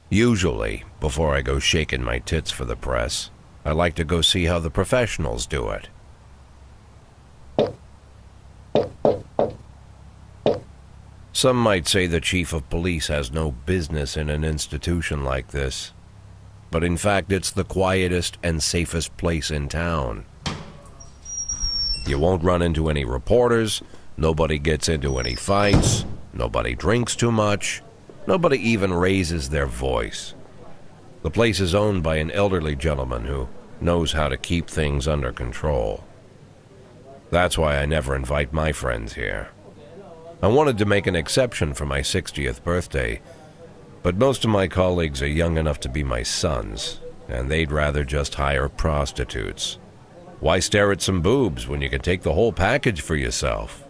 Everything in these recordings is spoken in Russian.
Usually, before I go shaking my tits for the press, I like to go see how the professionals do it. Some might say the chief of police has no business in an institution like this, but in fact it's the quietest and safest place in town. You won't run into any reporters, nobody gets into any fights, nobody drinks too much, nobody even raises their voice. The place is owned by an elderly gentleman who knows how to keep things under control. That's why I never invite my friends here. I wanted to make an exception for my 60th birthday, but most of my colleagues are young enough to be my sons, and they'd rather just hire prostitutes. Why stare at some boobs when you can take the whole package for yourself?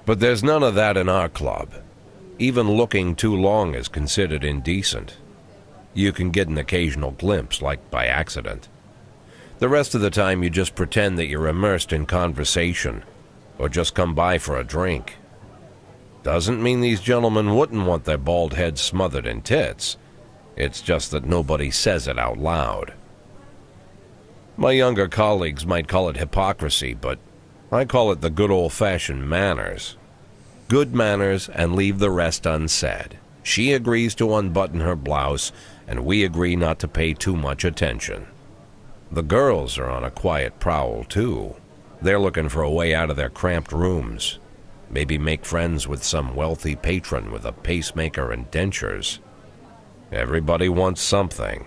But there's none of that in our club. Even looking too long is considered indecent. You can get an occasional glimpse, like by accident. The rest of the time you just pretend that you're immersed in conversation, or just come by for a drink. Doesn't mean these gentlemen wouldn't want their bald heads smothered in tits. It's just that nobody says it out loud. My younger colleagues might call it hypocrisy, but I call it the good old-fashioned manners. Good manners and leave the rest unsaid. She agrees to unbutton her blouse, and we agree not to pay too much attention. The girls are on a quiet prowl, too. They're looking for a way out of their cramped rooms. Maybe make friends with some wealthy patron with a pacemaker and dentures. Everybody wants something.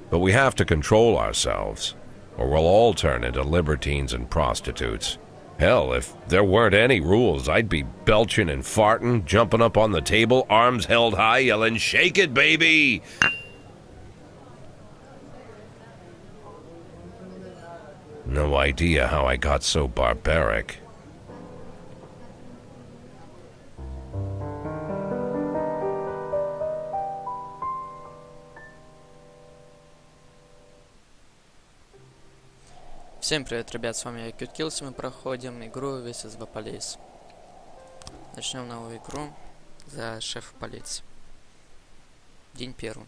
But we have to control ourselves, or we'll all turn into libertines and prostitutes. Hell, if there weren't any rules, I'd be belching and farting, jumping up on the table, arms held high, yelling, "Shake it, baby!" No idea how I got so barbaric. Всем привет, ребят, с вами Кюткилс, мы проходим игру This is the Police. Начнем новую игру за шефа полиции. День первый.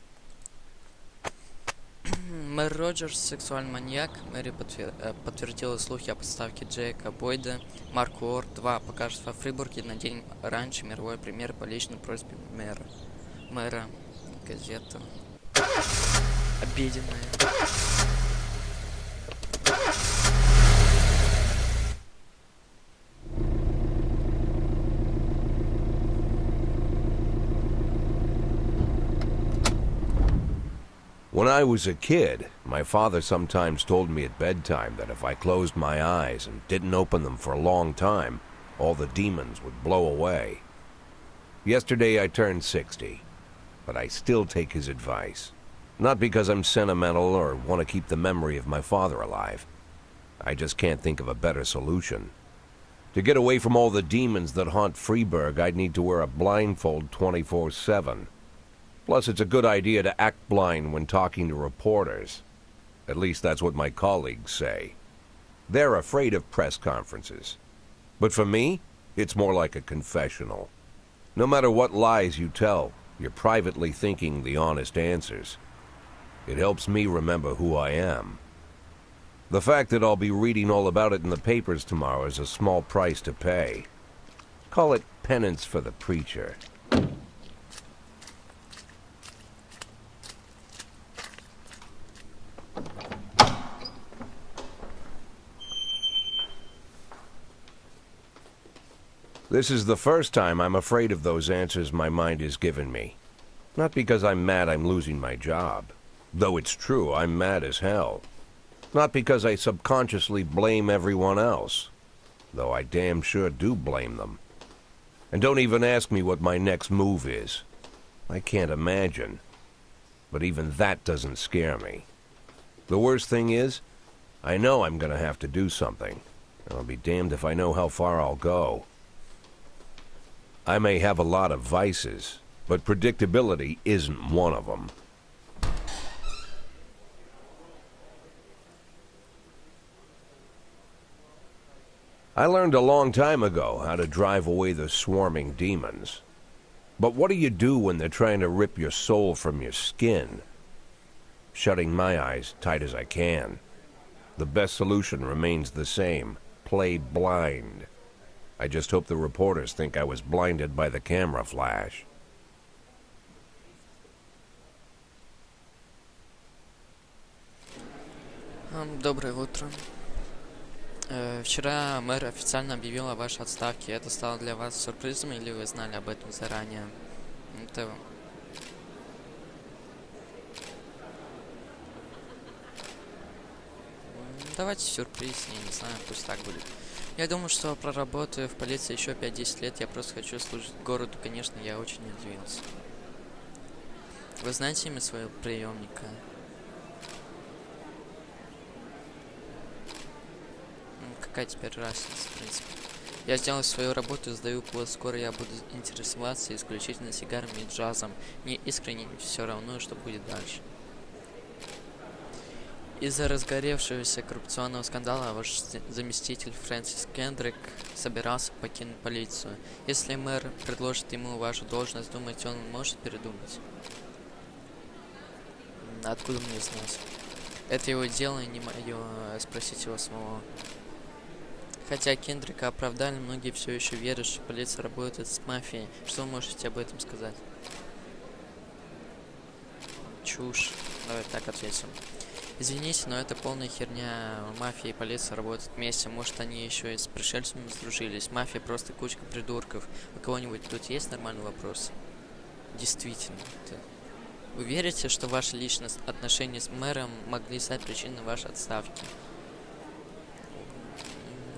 Мэр Роджерс, сексуальный маньяк. Мэри подтвердила слухи о подставке Джека Бойда. Марк Уорд 2 покажет во Фрибурге на день раньше мировой премьеры по личной просьбе мэра. Газета. Обеденная. When I was a kid, my father sometimes told me at bedtime that if I closed my eyes and didn't open them for a long time, all the demons would blow away. Yesterday I turned 60, but I still take his advice. Not because I'm sentimental or want to keep the memory of my father alive. I just can't think of a better solution. To get away from all the demons that haunt Freeburg, I'd need to wear a blindfold 24/7. Plus, it's a good idea to act blind when talking to reporters. At least that's what my colleagues say. They're afraid of press conferences. But for me, it's more like a confessional. No matter what lies you tell, you're privately thinking the honest answers. It helps me remember who I am. The fact that I'll be reading all about it in the papers tomorrow is a small price to pay. Call it penance for the preacher. This is the first time I'm afraid of those answers my mind has given me. Not because I'm mad I'm losing my job. Though it's true, I'm mad as hell. Not because I subconsciously blame everyone else. Though I damn sure do blame them. And don't even ask me what my next move is. I can't imagine. But even that doesn't scare me. The worst thing is, I know I'm gonna have to do something. And I'll be damned if I know how far I'll go. I may have a lot of vices, but predictability isn't one of them. I learned a long time ago how to drive away the swarming demons. But what do you do when they're trying to rip your soul from your skin? Shutting my eyes tight as I can. The best solution remains the same. Play blind. I just hope the reporters think I was blinded by the camera flash. Доброе утро. Вчера мэр официально объявил о вашей отставке. Это стало для вас сюрпризом или вы знали об этом заранее? Это... Давайте сюрприз, я не знаю, пусть так будет. Я думаю, что проработаю в полиции еще 5-10 лет, я просто хочу служить городу, конечно, я очень удивился. Вы знаете имя своего приемника? Какая теперь разница, в принципе? Я сделал свою работу и сдаю пост. Скоро я буду интересоваться исключительно сигарами и джазом. Мне искренне все равно, что будет дальше. Из-за разгоревшегося коррупционного скандала ваш заместитель Фрэнсис Кендрик собирался покинуть полицию. Если мэр предложит ему вашу должность, думаете, он может передумать? Откуда мне знать? Это его дело, не мое. Спросить его самого. Хотя Кендрика оправдали, многие все еще верят, что полиция работает с мафией. Что вы можете об этом сказать? Чушь. Давай так ответим. Извините, но это полная херня. Мафия и полиция работают вместе. Может, они еще и с пришельцами сдружились. Мафия просто кучка придурков. У кого-нибудь тут есть нормальный вопрос? Действительно. Вы верите, что ваши личные отношения с мэром могли стать причиной вашей отставки?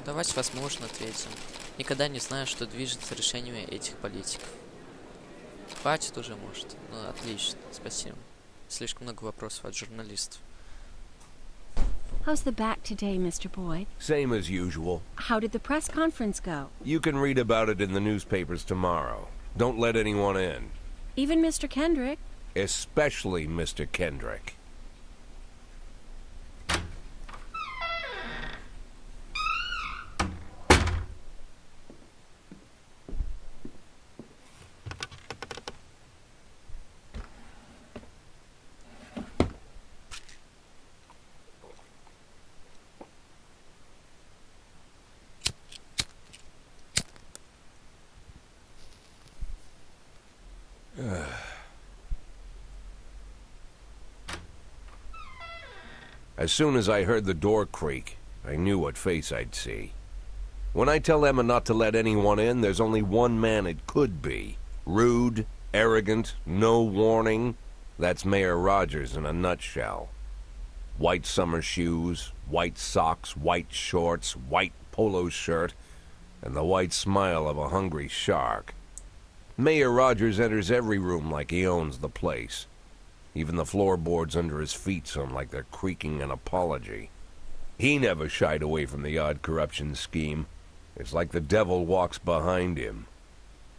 Давайте возможно ответим. Никогда не знаю, что движется решениями этих политиков. Хватит уже, может. Ну, отлично, спасибо. Слишком много вопросов от журналистов. How's the back today, Mr. Boyd? Same as usual. How did the press conference go? You can read about it in the newspapers tomorrow. Don't let anyone in. Even Mr. Kendrick? Especially Mr. Kendrick. As soon as I heard the door creak, I knew what face I'd see. When I tell Emma not to let anyone in, there's only one man it could be. Rude, arrogant, no warning. That's Mayor Rogers in a nutshell. White summer shoes, white socks, white shorts, white polo shirt, and the white smile of a hungry shark. Mayor Rogers enters every room like he owns the place. Even the floorboards under his feet sound like they're creaking an apology. He never shied away from the odd corruption scheme. It's like the devil walks behind him.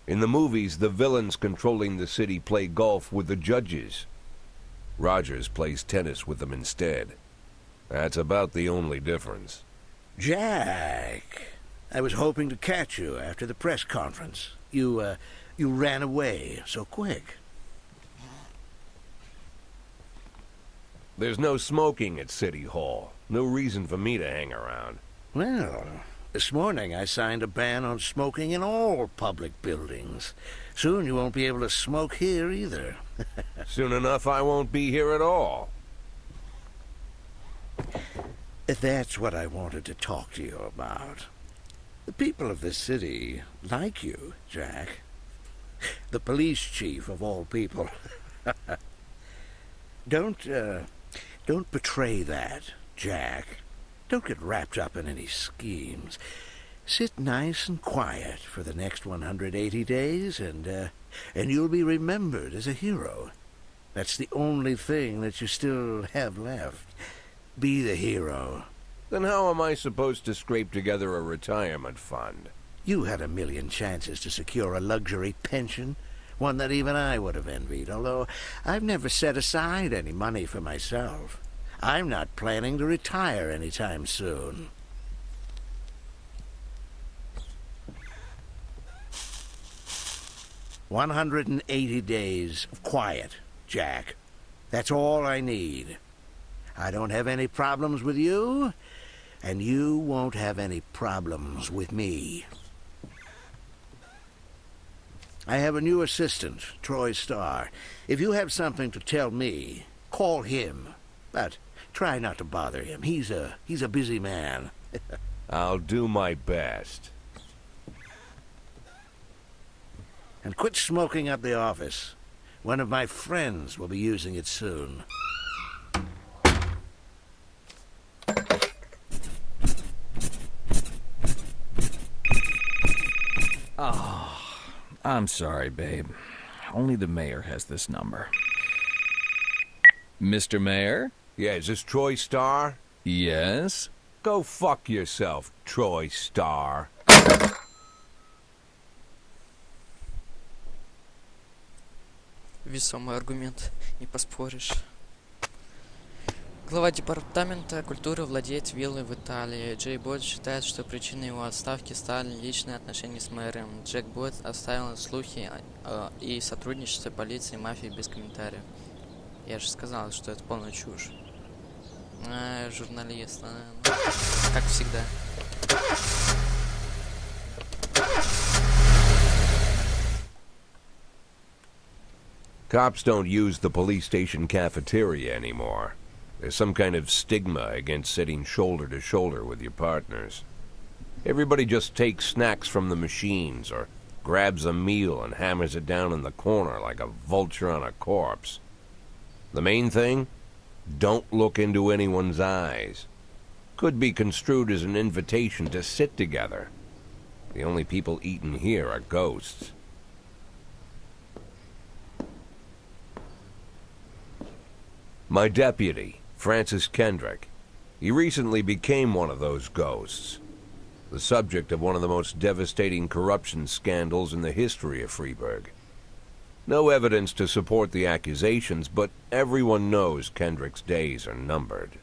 In the movies, the villains controlling the city play golf with the judges. Rogers plays tennis with them instead. That's about the only difference. Jack, I was hoping to catch you after the press conference. You ran away so quick. There's no smoking at City Hall. No reason for me to hang around. Well, this morning I signed a ban on smoking in all public buildings. Soon you won't be able to smoke here either. Soon enough I won't be here at all. That's what I wanted to talk to you about. The people of this city like you, Jack. The police chief of all people. Don't betray that, Jack. Don't get wrapped up in any schemes. Sit nice and quiet for the next 180 days, and you'll be remembered as a hero. That's the only thing that you still have left. Be the hero. Then how am I supposed to scrape together a retirement fund? You had a million chances to secure a luxury pension, one that even I would have envied, although I've never set aside any money for myself. I'm not planning to retire anytime soon. 180 days of quiet, Jack. That's all I need. I don't have any problems with you, and you won't have any problems with me. I have a new assistant, Troy Starr. If you have something to tell me, call him. But try not to bother him. He's a busy man. I'll do my best. And quit smoking up the office. One of my friends will be using it soon. I'm sorry, babe. Only the mayor has this number. Mr. Mayor? Yeah, is this Troy Starr? Yes? Go fuck yourself, Troy Starr. Весомый аргумент, не поспоришь. Глава департамента культуры владеет виллой в Италии. Бойд считает, что причиной его отставки стали личные отношения с мэром. Джек Бойд оставил слухи и сотрудничество полиции и мафии без комментариев. Я же сказал, что это полная чушь. Журналист, как всегда. Cops don't use the police station cafeteria anymore. There's some kind of stigma against sitting shoulder to shoulder with your partners. Everybody just takes snacks from the machines or grabs a meal and hammers it down in the corner like a vulture on a corpse. The main thing? Don't look into anyone's eyes. Could be construed as an invitation to sit together. The only people eaten here are ghosts. My deputy, Francis Kendrick. He recently became one of those ghosts. The subject of one of the most devastating corruption scandals in the history of Freeburg. No evidence to support the accusations, but everyone knows Kendrick's days are numbered.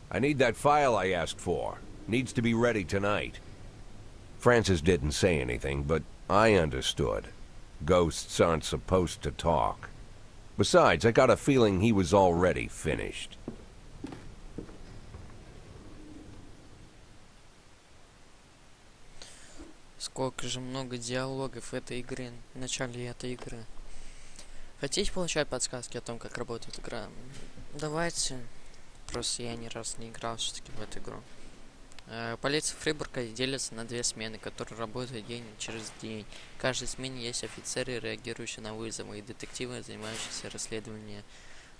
I need that file I asked for. Needs to be ready tonight. Francis didn't say anything, but I understood. Ghosts aren't supposed to talk. Besides, I got a feeling he was already finished. Сколько же много диалогов этой игры, в начале этой игры. Хотите получать подсказки о том, как работает игра? Давайте. Просто я ни разу не играл все-таки в эту игру. Полиция Фрибурга делится на две смены, которые работают день через день. В каждой смене есть офицеры, реагирующие на вызовы, и детективы, занимающиеся расследованием.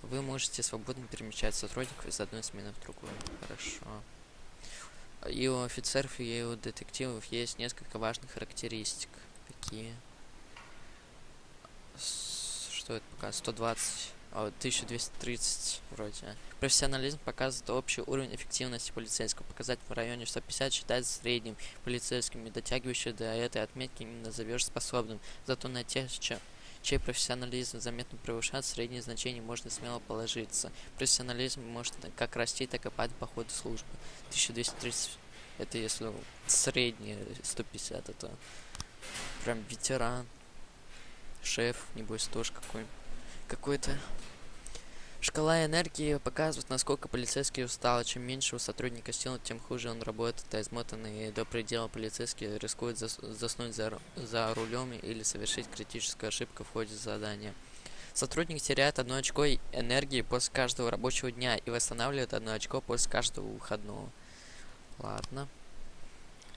Вы можете свободно перемещать сотрудников из одной смены в другую. Хорошо. И у офицеров, и у детективов есть несколько важных характеристик. Какие? Что это пока? 120. 1230 вроде. Профессионализм показывает общий уровень эффективности полицейского. Показатель в районе 150 считается средним полицейским, и дотягивающий до этой отметки не назовешь способным. Зато на тех, чей профессионализм заметно превышает средние значения, можно смело положиться. Профессионализм может как расти, так и падать по ходу службы. 1230 это если среднее, 150 это прям ветеран. Шеф, небось, тоже какой-то. Шкала энергии показывает, насколько полицейский устал. Чем меньше у сотрудника сил, тем хуже он работает, а измотанный до предела полицейский рискует заснуть за рулем или совершить критическую ошибку в ходе задания. Сотрудник теряет 1 очко энергии после каждого рабочего дня и восстанавливает 1 очко после каждого выходного. Ладно.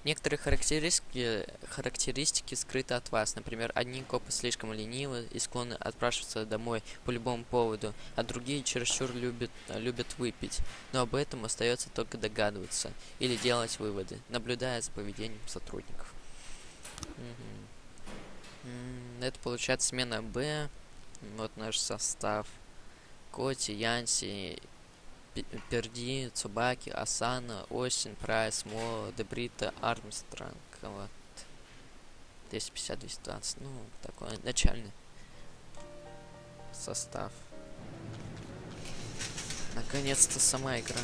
Некоторые характеристики скрыты от вас. Например, одни копы слишком ленивы и склонны отпрашиваться домой по любому поводу, а другие чересчур любят выпить. Но об этом остается только догадываться или делать выводы, наблюдая за поведением сотрудников. Это получается смена Б. Вот наш состав. Коти, Янси, Перди, Цубаки, Асана, Остин, Прайс, Мо, Дебрита, Армстронг. Вот. 250-220. Ну, такой начальный состав. Наконец-то сама игра.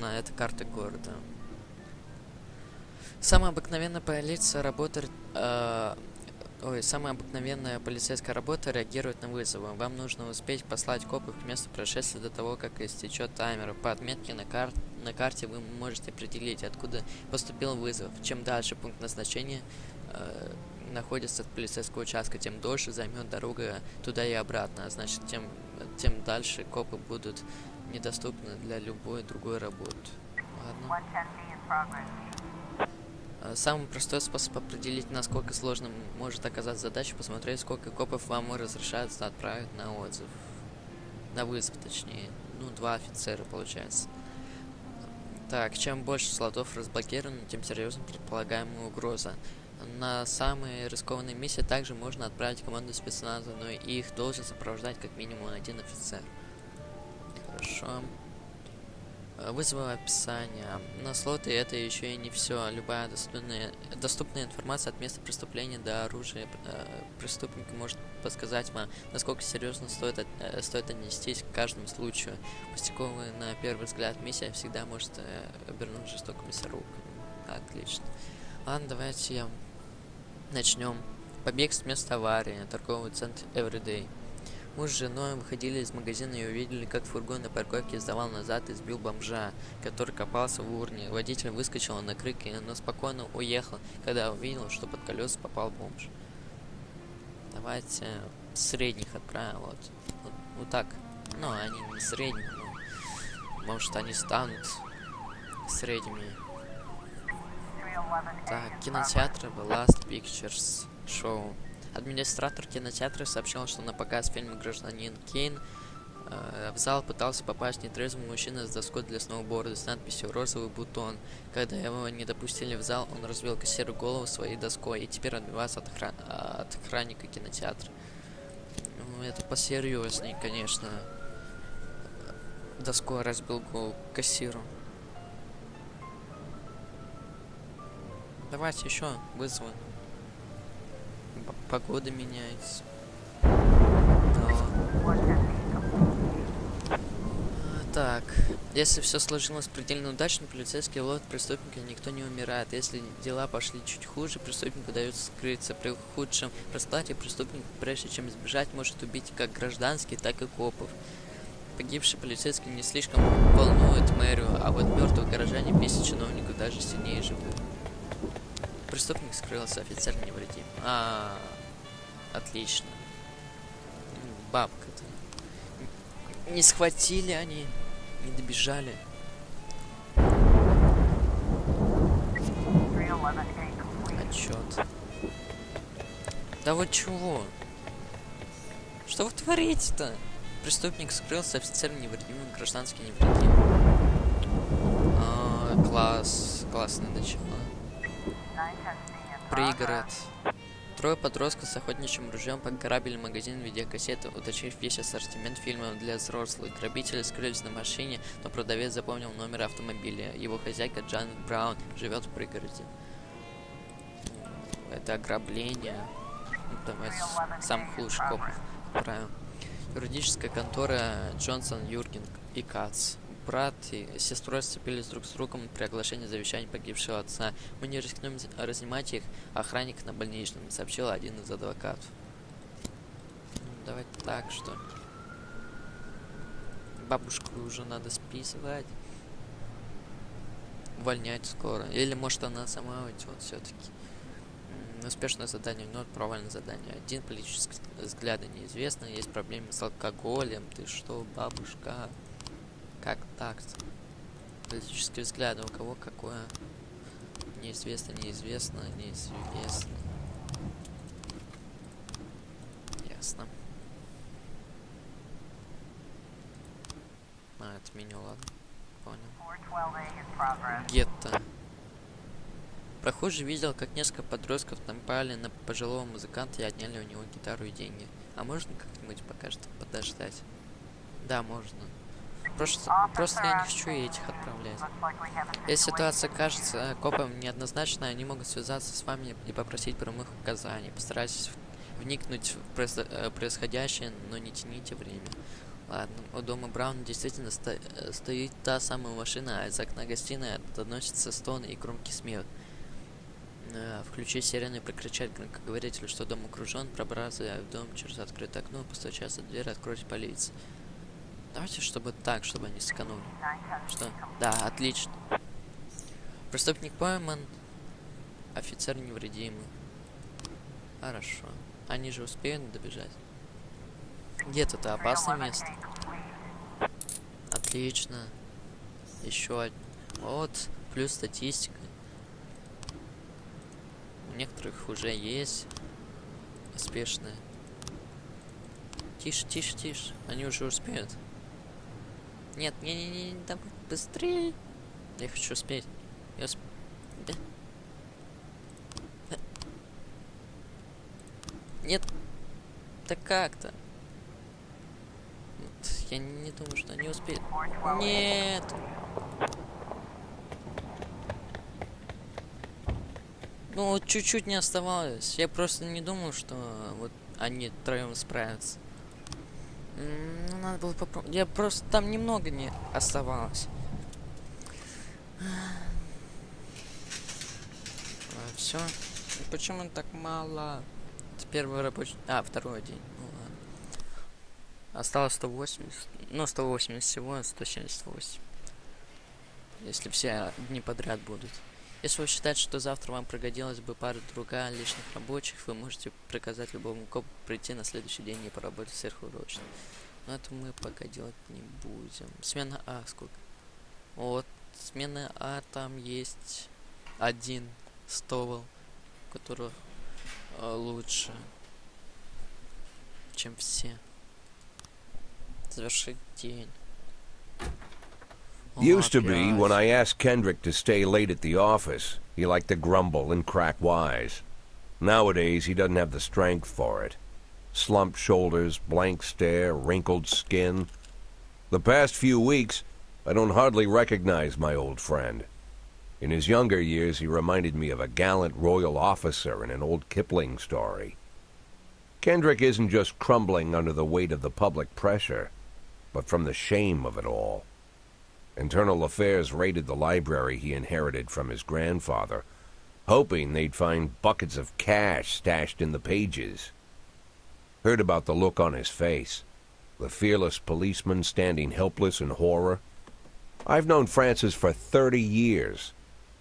Это карта города. Самая обыкновенная полиция работает... самая обыкновенная полицейская работа реагирует на вызовы. Вам нужно успеть послать копов к месту происшествия до того, как истечет таймер. По отметке на карте вы можете определить, откуда поступил вызов. Чем дальше пункт назначения находится от полицейского участка, тем дольше займет дорога туда и обратно. А значит, тем дальше копы будут недоступны для любой другой работы. Ладно. Самый простой способ определить, насколько сложным может оказаться задача, посмотреть, сколько копов вам разрешается отправить на отзыв. На вызов, точнее. Ну, 2 офицера, получается. Так, чем больше слотов разблокировано, тем серьезнее предполагаемая угроза. На самые рискованные миссии также можно отправить команду спецназа, но их должен сопровождать как минимум 1 офицер. Хорошо. Вызовы описания. На слоты это еще и не все. Любая доступная информация от места преступления до оружия преступника может подсказать вам, насколько серьезно стоит отнестись к каждому случаю. Пустяковая на первый взгляд миссия всегда может обернуть жестокой мясорубкой. Отлично. Ладно, давайте начнем. Побег с места аварии. Торговый центр Everyday. Муж с женой выходили из магазина и увидели, как фургон на парковке сдавал назад и сбил бомжа, который копался в урне. Водитель выскочил на крик, но спокойно уехал, когда увидел, что под колеса попал бомж. Давайте средних отправим. Вот так. Ну, они не средние, но может они станут средними. Так, кинотеатр The Last Pictures Show. Администратор кинотеатра сообщил, что на показ фильма «Гражданин Кейн» в зал пытался попасть нетрезвый мужчина с доской для сноуборда с надписью «Розовый бутон». Когда его не допустили в зал, он разбил кассиру голову своей доской и теперь отбивается от охранника кинотеатра. Ну, это посерьезней, конечно. Доской разбил голову кассиру. Давайте еще вызовы. Погода меняется. Так, если все сложилось предельно удачно, полицейский ловит преступника, никто не умирает. Если дела пошли чуть хуже, преступнику удается скрыться. При худшем раскладе преступник, прежде чем избежать, может убить как гражданских, так и копов. Погибший полицейский не слишком волнует мэрию, а вот мертвых горожане бесит чиновников даже сильнее живых. Преступник скрылся, офицер невредим. Отлично. Бабка-то. Не схватили они, не добежали. Отчет. Да вот чего? Что вы творите-то? Преступник скрылся, офицер невредим, гражданский невредим. Классное начало. Пригород. 3 подростков с охотничьим ружьем пограбили магазин видеокассеты, уточнив весь ассортимент фильмов для взрослых. Грабители скрылись на машине, но продавец запомнил номер автомобиля. Его хозяйка Джанет Браун живет в пригороде. Это ограбление. Давайте самых лучших копов отправим. Юридическая контора Джонсон, Юрген и Кац. Брат и сестрой сцепились друг с другом при оглашении завещания погибшего отца. Мы не рискнем разнимать их, охранник на больничном, сообщил один из адвокатов. Давайте так, что ли. Бабушку уже надо списывать. Увольнять скоро. Или может она сама уйдет все-таки. Успешное задание, но провальное задание. Один политический взгляд неизвестно. Есть проблемы с алкоголем. Ты что, бабушка? Как так-то? Политические взгляды у кого какое? Неизвестно. Ясно. Это меню, ладно. Понял. Гетто. Прохожий видел, как несколько подростков напали на пожилого музыканта и отняли у него гитару и деньги. А можно как-нибудь пока что подождать? Да, можно. Просто я не хочу этих отправлять. Если ситуация кажется копам неоднозначной, они могут связаться с вами и попросить прямых указаний. Постарайтесь вникнуть в происходящее, но не тяните время. Ладно, у дома Брауна действительно стоит та самая машина, а из окна гостиной доносится стон и громкий смех. Включить сирену и прокричать громкоговорителю, что дом окружен, пробраться в дом через открытое окно, постучаться в дверь, открыть полиции. Давайте, чтобы так, чтобы они сэкономили. Что? Да, отлично. Преступник пойман, офицер невредимый. Хорошо. Они же успеют добежать. Где-то опасное место. Отлично. Еще один. Вот, плюс статистика. У некоторых уже есть успешные. Тише, тише, тише. Они уже успеют. Нет, не, давай быстрее. Я хочу успеть. Нет. Да как-то. Я не думаю, что они успеют. Нет. Ну, вот чуть-чуть не оставалось. Я просто не думал, что вот они втроем справятся. Ну, надо было попробовать. Я просто... Там немного не оставалось. Все. Почему так мало? Это первый рабочий... второй день. Ну, ладно. Осталось 180. Ну, 180 всего, 178. Если все дни подряд будут. Если вы считаете, что завтра вам пригодилась бы пара-другая лишних рабочих, вы можете приказать любому копу прийти на следующий день и поработать сверхурочно. Но это мы пока делать не будем. Смена А сколько? Вот, смена А, там есть один стовол, который лучше, чем все. Завершить день. Used to be, when I asked Kendrick to stay late at the office, he liked to grumble and crack wise. Nowadays, he doesn't have the strength for it. Slumped shoulders, blank stare, wrinkled skin. The past few weeks, I don't hardly recognize my old friend. In his younger years, he reminded me of a gallant royal officer in an old Kipling story. Kendrick isn't just crumbling under the weight of the public pressure, but from the shame of it all. Internal Affairs raided the library he inherited from his grandfather, hoping they'd find buckets of cash stashed in the pages. Heard about the look on his face, the fearless policeman standing helpless in horror. I've known Francis for 30 years.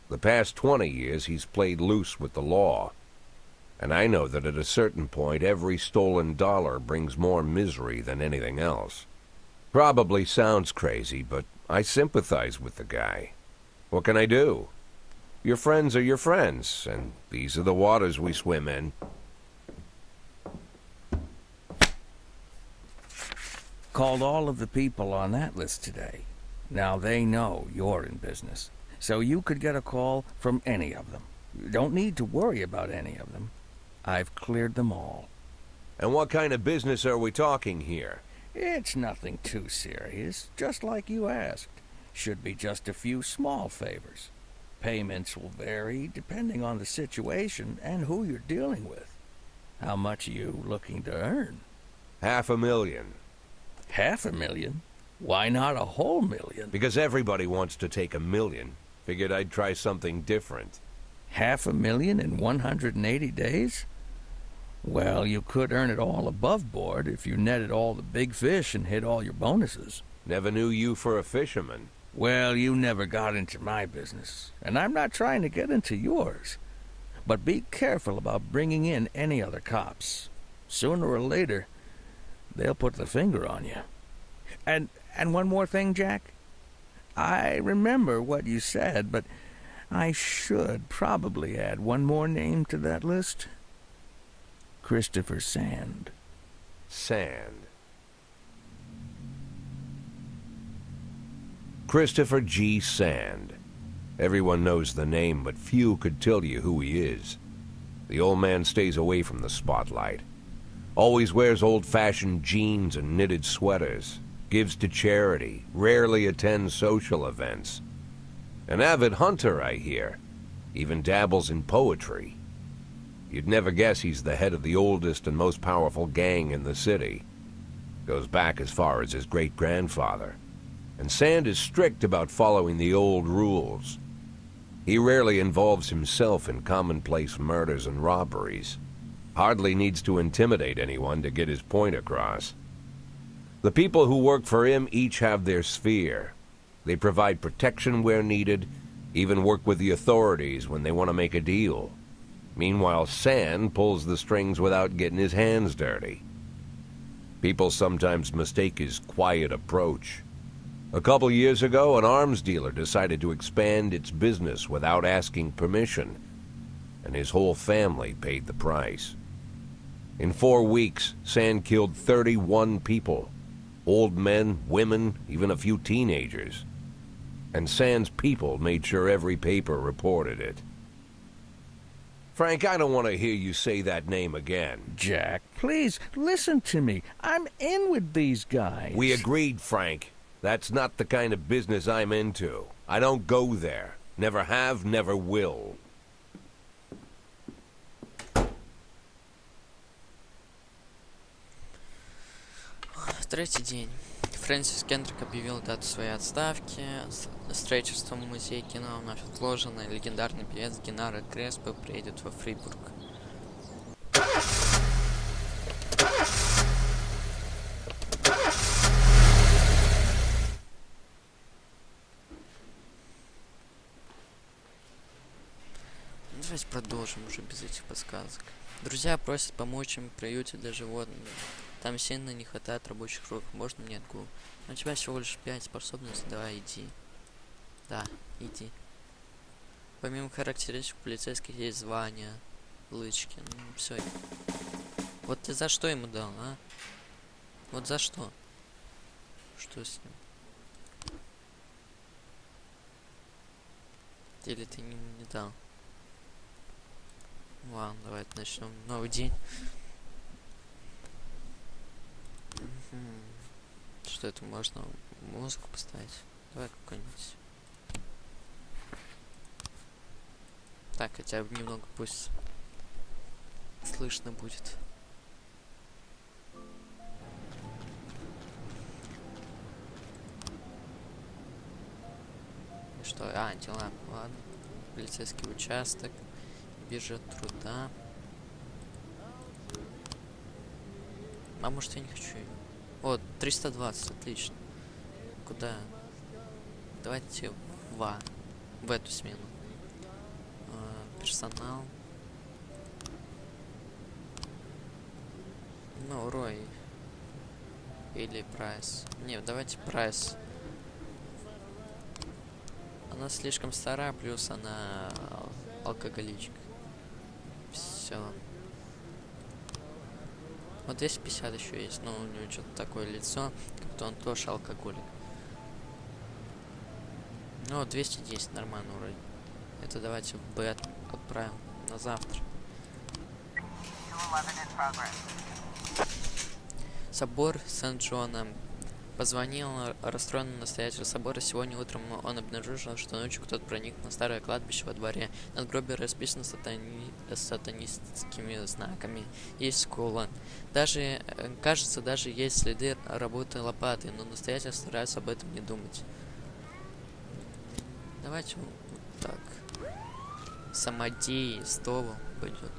The past 20 years he's played loose with the law. And I know that at a certain point every stolen dollar brings more misery than anything else. Probably sounds crazy, but I sympathize with the guy. What can I do? Your friends are your friends, and these are the waters we swim in. Called all of the people on that list today. Now they know you're in business, so you could get a call from any of them. You don't need to worry about any of them. I've cleared them all. And what kind of business are we talking here? It's nothing too serious, just like you asked. Should be just a few small favors. Payments will vary depending on the situation and who you're dealing with. How much are you looking to earn? $500,000. $500,000? Why not a whole million? Because everybody wants to take $1 million. Figured I'd try something different. $500,000 in 180 days? Well, you could earn it all above board if you netted all the big fish and hit all your bonuses. Never knew you for a fisherman. Well, you never got into my business, and I'm not trying to get into yours. But be careful about bringing in any other cops. Sooner or later, they'll put the finger on you. And one more thing, Jack. I remember what you said, but I should probably add one more name to that list. Christopher Sand. Sand. Christopher G. Sand. Everyone knows the name, but few could tell you who he is. The old man stays away from the spotlight. Always wears old-fashioned jeans and knitted sweaters. Gives to charity. Rarely attends social events. An avid hunter, I hear. Even dabbles in poetry. You'd never guess he's the head of the oldest and most powerful gang in the city. Goes back as far as his great-grandfather. And Sand is strict about following the old rules. He rarely involves himself in commonplace murders and robberies. Hardly needs to intimidate anyone to get his point across. The people who work for him each have their sphere. They provide protection where needed, even work with the authorities when they want to make a deal. Meanwhile, San pulls the strings without getting his hands dirty. People sometimes mistake his quiet approach. A couple years ago, an arms dealer decided to expand its business without asking permission, and his whole family paid the price. In 4 weeks, San killed 31 people. Old men, women, even a few teenagers. And San's people made sure every paper reported it. Frank, I don't want to hear you say that name again. Jack, please, listen to me. I'm in with these guys. We agreed, Frank. That's not the kind of business I'm into. I don't go there. Never have, never will. Третий день. Фрэнсис Кендрик объявил дату своей отставки. Строительство музея кино вновь отложено. Легендарный певец Геннаро Креспо приедет во Фрибург. Давайте продолжим уже без этих подсказок. Друзья просят помочь им в приюте для животных. Там сильно не хватает рабочих рук. Можно мне отгул? У тебя всего лишь 5 способностей. Давай, иди. Да, иди. Помимо характеристик полицейских есть звания, лычки. Ну, все. Вот ты за что ему дал, а? Вот за что? Что с ним? Или ты не дал? Ладно, давайте начнем новый день. Что это можно музыку поставить? Давай какой-нибудь. Так, хотя бы немного пусть слышно будет. И что? А, дела. Ладно. Полицейский участок. Биржа труда. А может я не хочу. Вот, 320, отлично. Куда? Давайте в эту смену. Персонал. Ну, Рой. Или Прайс. Не, давайте Прайс. Она слишком стара, плюс она алкоголичка. Все. Вот 250 еще есть, но у него что-то такое лицо, как будто он тоже алкоголик. Ну, 210 нормально вроде. Это давайте в Б отправим на завтра. Собор Сент-Джона. Позвонил расстроенный настоятель собора. Сегодня утром он обнаружил, что ночью кто-то проник на старое кладбище во дворе. Надгробие расписано сатанистскими знаками. Есть скула. Даже, кажется, даже есть следы работы лопаты, но настоятель старается об этом не думать. Давайте вот так. Самодей, Стову пойдет.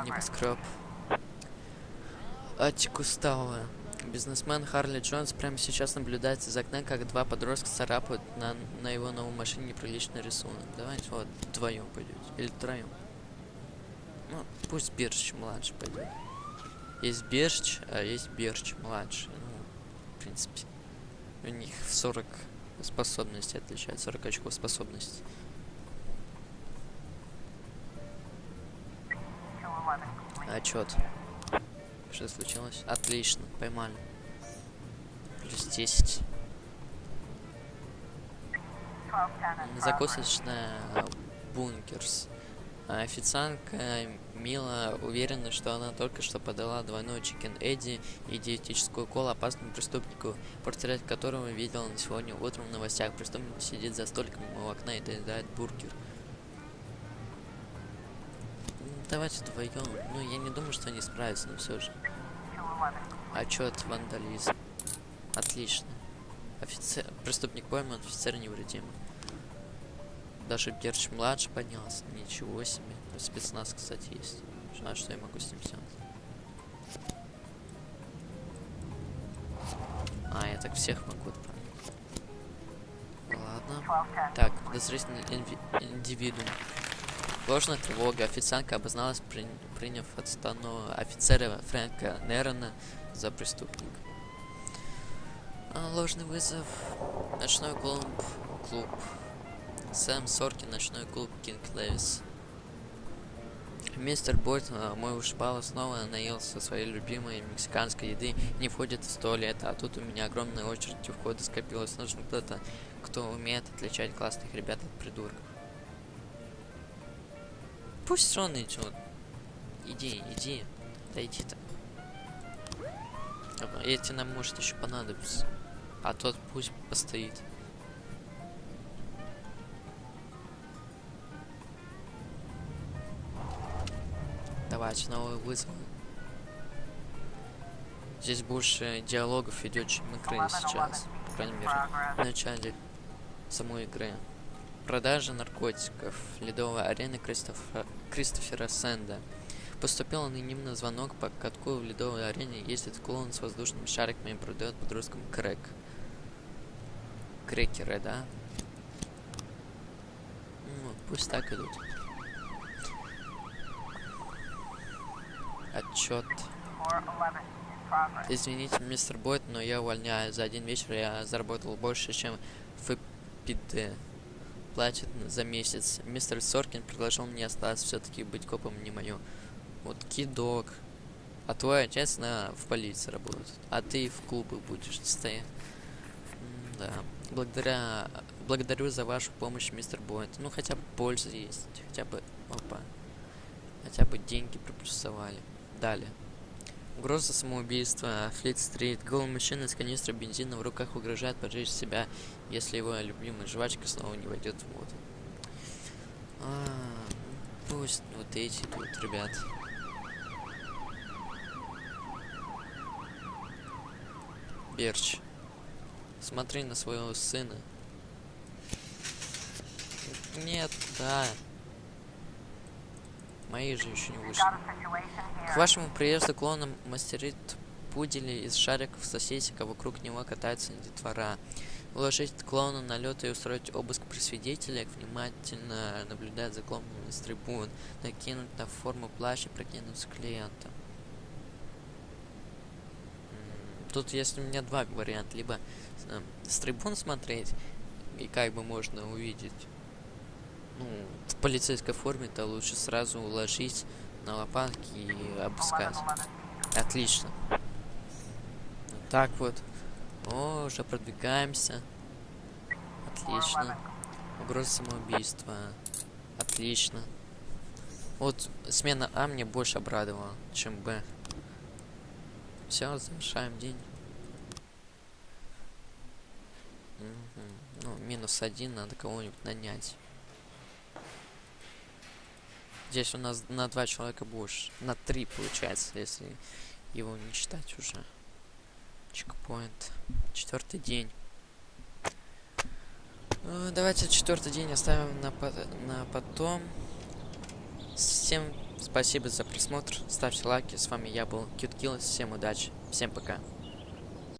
Небоскреб. Аттикус Тауэр. Бизнесмен Харли Джонс прямо сейчас наблюдает из окна, как два подростка царапают на его новой машине неприличный рисунок. Давайте вот вдвоем пойдете. Или втроем. Ну, пусть Бирч младший пойдет. Есть Бирч, а есть Бирч младший. Ну, в принципе. У них 40 способностей отличается, 40 очков способностей. Отчет. Что случилось? Отлично, поймали. Плюс 10. Закусочная Бункерс. Официантка Мила уверена, что она только что подала двойной чикен Эдди и диетическую колу опасному преступнику, портрет которого видела сегодня утром в новостях. Преступник сидит за столиком у окна и доедает бургер. Давайте вдвоем. Ну, я не думаю, что они справятся, но все же. Отчет вандализм. Отлично. Преступник пойман, офицер невредим. Даже Герч младший поднялся. Ничего себе. Спецназ, кстати, есть. А что я могу с ним сделать? А, я так всех могу отправить. Ладно. Так, подозрительный индивидуум. Ложная тревога. Официантка обозналась, приняв отставного офицера Фрэнка Нерона за преступника. Ложный вызов. Ночной клуб. Сэм Соркин, ночной клуб Кинг Левис. Мистер Бойд, мой вышибала, снова наелся своей любимой мексиканской еды, не входит в 100 лет, а тут у меня огромная очередь у входа скопилась. Нужен кто-то, кто умеет отличать классных ребят от придурков. Пусть он идет. Иди. Да иди-то. Эти нам может еще понадобиться. А тот пусть постоит. Давайте новый вызов. Здесь больше диалогов идет, чем игры сейчас. По крайней мере, в начале самой игры. Продажа наркотиков. Ледовая арена Кристофера Сэнда. Поступил анонимный звонок, по катку в ледовой арене ездит клоун с воздушными шариками и продает подросткам крэк. Крекеры, да? Ну, пусть так идут. Отчет. Извините, мистер Бойд, но я увольняю. За один вечер я заработал больше, чем ФПД платит за месяц. Мистер Соркин предложил мне остаться, все-таки быть копом не мое. Вот кидок. А твой отец в полиции работает. А ты в клубы будешь стоять. Да. Благодарю за вашу помощь, мистер Бойд. Ну, хотя бы польза есть. Хотя бы деньги приплюсовали. Далее. Угроза самоубийства. Флит-стрит. Голый мужчина с канистрой бензина в руках угрожает поджечь себя, если его любимая жвачка снова не войдет в воду. Пусть вот эти тут, ребят. Берч. Смотри на своего сына. Нет, да. Мои же еще не вышли. К вашему приезду клоном мастерит пудели из шариков соседика, вокруг него катается детвора. Уложить клоуна на лед и устроить обыск при свидетелях, внимательно наблюдать за клоуном с трибун, накинуть на форму плащ и прокинуться клиента. Тут есть у меня два варианта. Либо с трибун смотреть, и как бы можно увидеть. Ну, в полицейской форме-то лучше сразу уложить на лопатки и обыскать. Отлично. Вот так вот. О, уже продвигаемся. Отлично. Угроза самоубийства. Отлично. Вот смена А мне больше обрадовала, чем Б. Все, завершаем день. Ну, -1, надо кого-нибудь нанять. Здесь у нас на 2 человека больше. На 3 получается, если его не считать уже. Чекпоинт. 4-й день. Давайте 4-й день оставим на потом. Всем спасибо за просмотр. Ставьте лайки. С вами я был Кьюткилл. Всем удачи. Всем пока.